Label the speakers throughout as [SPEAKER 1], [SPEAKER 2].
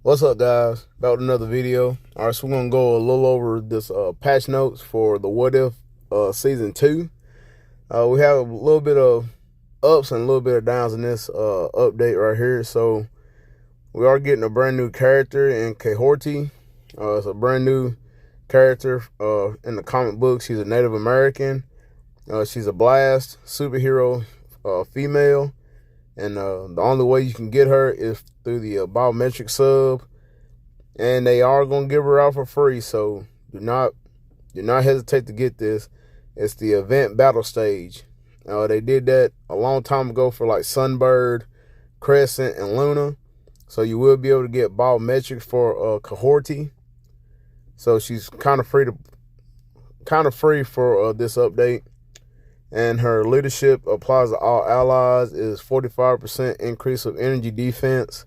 [SPEAKER 1] What's up, guys? Back with another video. All right, so we're gonna go a little over this patch notes for the What If season 2. We have a little bit of ups and a little bit of downs in this update right here. So we are getting a brand new character in Cohorty. It's a brand new character in the comic book. She's a Native American. She's a blast superhero female. And the only way you can get her is through the biometric sub. And they are going to give her out for free. So do not hesitate to get this. It's the event battle stage. They did that a long time ago for like Sunbird, Crescent, and Luna. So you will be able to get biometrics for Cohorty. So she's kind of free for this update. And her leadership applies to all allies, is 45% increase of energy defense.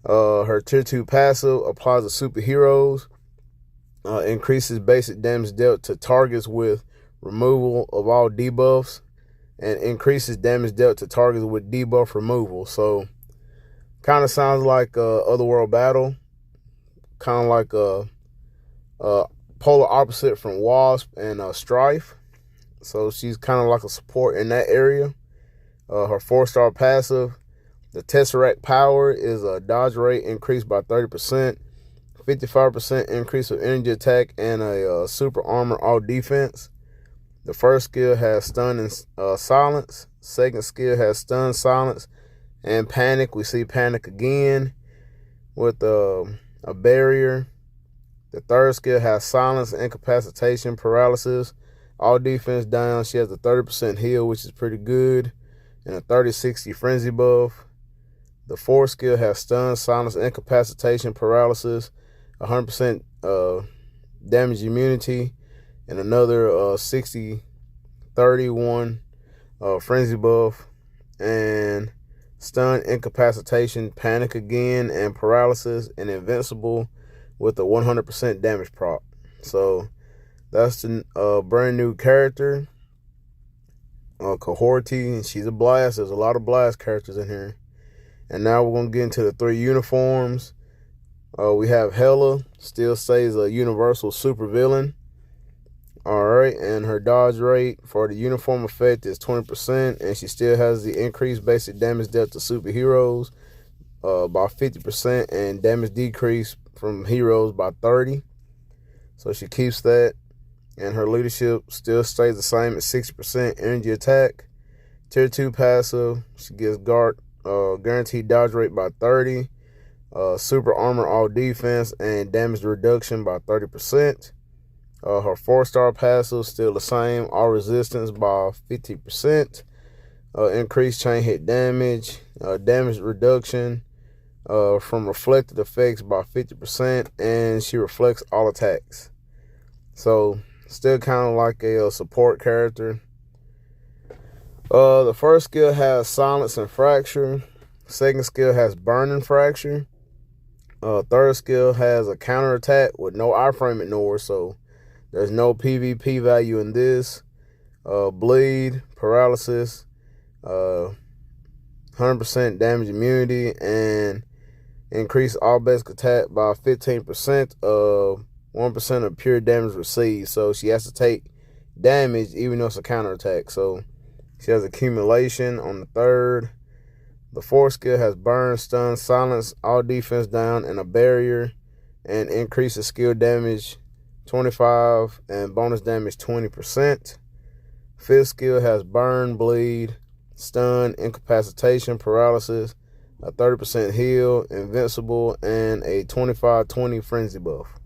[SPEAKER 1] Her tier 2 passive applies to superheroes, increases basic damage dealt to targets with removal of all debuffs, and increases damage dealt to targets with debuff removal. So kind of sounds like Otherworld Battle, kind of like a polar opposite from Wasp and Strife. So she's kind of like a support in that area. Her 4-star passive, the Tesseract power, is a dodge rate increased by 30%, 55% increase of energy attack, and a super armor all defense. The first skill has stun and silence. Second skill has stun, silence, and panic. We see panic again with a barrier. The third skill has silence, incapacitation, paralysis, all defense down. She has a 30% heal, which is pretty good, and a 30-60 frenzy buff. The fourth skill has stun, silence, incapacitation, paralysis, 100% damage immunity, and another 60-31 frenzy buff, and stun, incapacitation, panic again, and paralysis, and invincible with a 100% damage prop. So that's the brand new character, Cohorty, and she's a blast. There's a lot of blast characters in here. And now we're going to get into the 3 uniforms. We have Hela, still stays a universal supervillain. Alright, and her dodge rate for the uniform effect is 20%, and she still has the increased basic damage dealt to superheroes by 50%, and damage decrease from heroes by 30%. So she keeps that. And her leadership still stays the same at 60% energy attack. Tier 2 passive, she gets guaranteed dodge rate by 30%, super armor all defense, and damage reduction by 30%. Her 4-star passive still the same, all resistance by 50%, increased chain hit damage, damage reduction from reflected effects by 50%, and she reflects all attacks. So still kind of like a support character. The first skill has silence and fracture. Second skill has burn and fracture. Third skill has a counter attack with no iframe ignore, so there's no PvP value in this. Bleed, paralysis, 100% damage immunity, and increase all basic attack by 15% of 1% of pure damage received. So she has to take damage even though it's a counterattack. So she has accumulation on the third. The fourth skill has burn, stun, silence, all defense down, and a barrier, and increases skill damage 25 and bonus damage 20%. Fifth skill has burn, bleed, stun, incapacitation, paralysis, a 30% heal, invincible, and a 25-20 frenzy buff.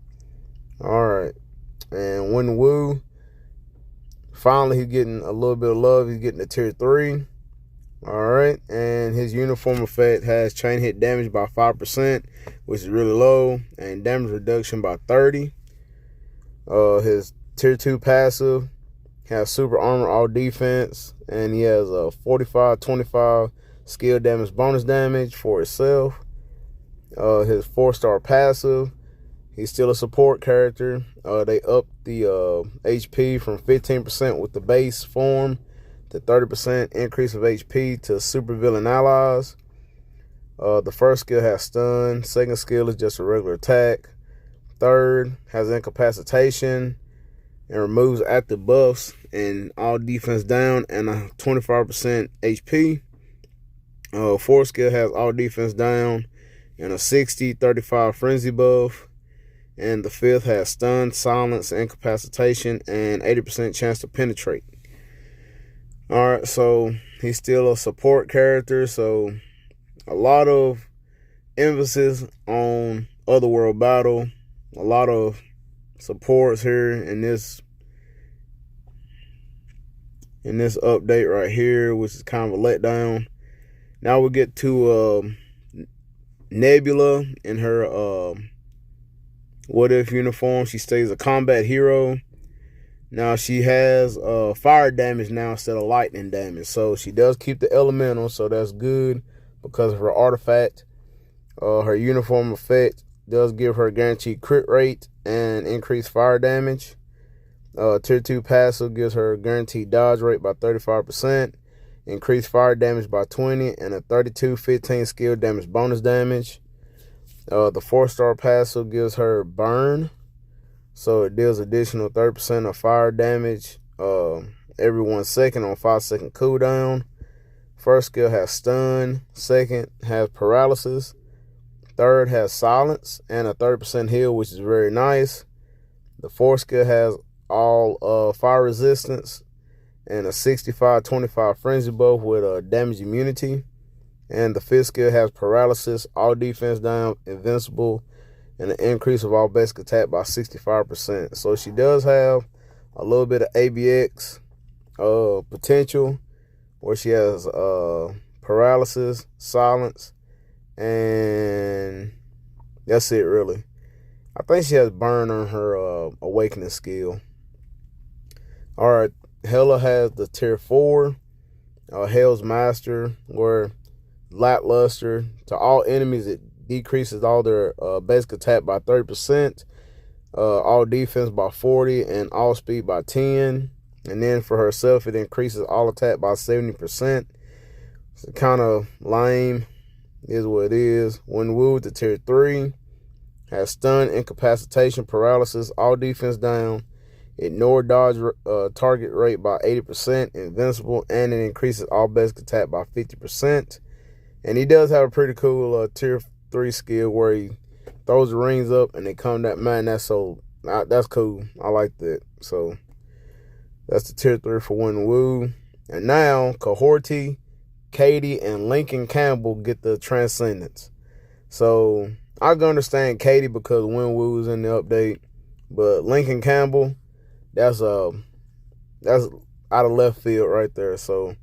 [SPEAKER 1] Alright, and Wen Wu, finally he's getting a little bit of love. He's getting a tier 3. Alright, and his uniform effect has chain hit damage by 5%, which is really low, and damage reduction by 30%. His tier 2 passive has super armor all defense, and he has a 45-25 skill damage bonus damage for itself. His 4-star passive, he's still a support character. They upped the HP from 15% with the base form to 30% increase of HP to supervillain allies. The first skill has stun. Second skill is just a regular attack. Third has incapacitation and removes active buffs and all defense down and a 25% HP. Fourth skill has all defense down and a 60-35 frenzy buff. And the fifth has stun, silence, incapacitation, and 80% chance to penetrate. Alright, so he's still a support character, so a lot of emphasis on Otherworld Battle, a lot of supports here in this update right here, which is kind of a letdown. Now we get to Nebula in her What If uniform. She stays a combat hero. Now she has fire damage now instead of lightning damage. So she does keep the elemental, so that's good because of her artifact. Her uniform effect does give her a guaranteed crit rate and increased fire damage. Tier 2 passive gives her a guaranteed dodge rate by 35%, increased fire damage by 20, and a 32-15 skill damage bonus damage. The 4-star passive gives her burn, so it deals additional 30% of fire damage every 1 second on 5-second cooldown. First skill has stun. Second has paralysis. Third has silence and a 30% heal, which is very nice. The fourth skill has all fire resistance and a 65-25 frenzy buff with damage immunity. And the fifth skill has paralysis, all defense down, invincible, and an increase of all basic attack by 65%. So she does have a little bit of ABX potential, where she has paralysis, silence, and that's it really. I think she has burn on her awakening skill. Alright, Hela has the tier 4, Hell's Master, where lackluster. To all enemies, it decreases all their basic attack by 30%, all defense by 40, and all speed by 10. And then for herself, it increases all attack by 70%. It's kind of lame, is what it is. When wooed to tier 3, has stun, incapacitation, paralysis, all defense down, ignore dodge target rate by 80%, invincible, and it increases all basic attack by 50%. And he does have a pretty cool tier 3 skill where he throws the rings up and they come that man. That's cool. I like that. So that's the tier 3 for When Woo. And now Cohorty, Katie, and Lincoln Campbell get the Transcendence. So I can understand Katie because When Woo is in the update, but Lincoln Campbell, that's out of left field right there. So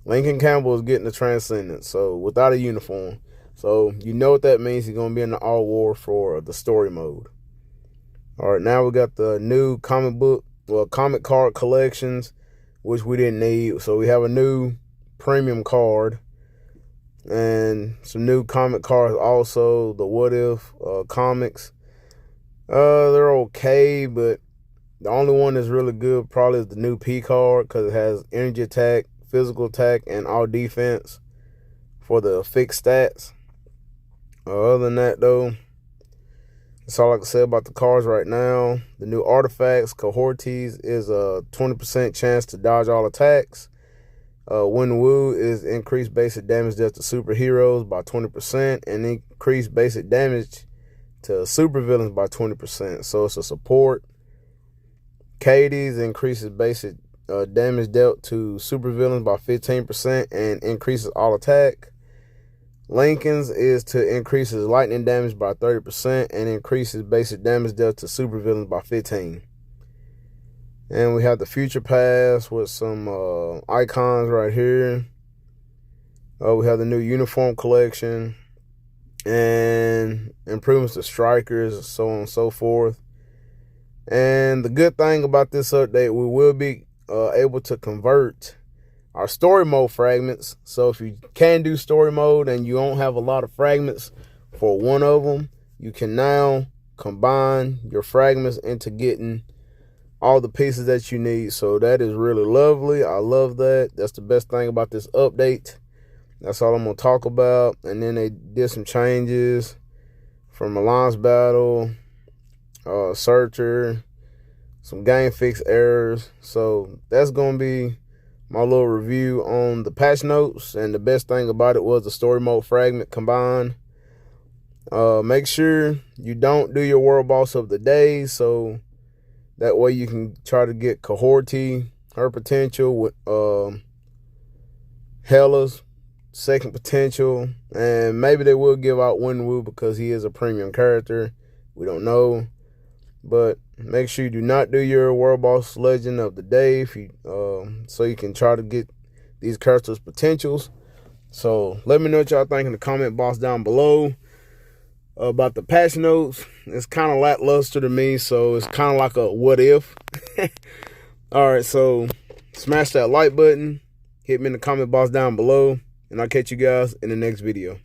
[SPEAKER 1] Lincoln Campbell is getting the Transcendence, so without a uniform. So you know what that means. He's going to be in the All War for the story mode. All right, now we got the new comic card collections, which we didn't need. So we have a new premium card and some new comic cards also. The What If comics. They're okay, but the only one that's really good probably is the new P card because it has energy attack, physical attack, and all defense for the fixed stats. Other than that, though, that's all I can say about the cards right now. The new artifacts, Cohortes, is a 20% chance to dodge all attacks. When Woo is increased basic damage dealt to superheroes by 20% and increased basic damage to supervillains by 20%. So it's a support. Katie's increases basic damage dealt to supervillains by 15% and increases all attack. Lincoln's is to increase his lightning damage by 30% and increases basic damage dealt to supervillains by 15%. And we have the Future Pass with some icons right here. We have the new uniform collection and improvements to strikers, so on and so forth. And the good thing about this update, we will be able to convert our story mode fragments. So if you can do story mode and you don't have a lot of fragments for one of them, you can now combine your fragments into getting all the pieces that you need. So that is really lovely. I love that. That's the best thing about this update. That's all I'm going to talk about. And then they did some changes from Alliance Battle, Searcher, some game fix errors. So that's going to be my little review on the patch notes. And the best thing about it was the story mode fragment combined. Make sure you don't do your world boss of the day, so that way you can try to get Cohorty, her potential, with Hela's second potential, and maybe they will give out Winwu because he is a premium character. We don't know, but make sure you do not do your world boss legend of the day if you so you can try to get these characters' potentials. So let me know what y'all think in the comment box down below about the patch notes. It's kind of lackluster to me, so it's kind of like a what if. All right, so smash that like button, hit me in the comment box down below, and I'll catch you guys in the next video.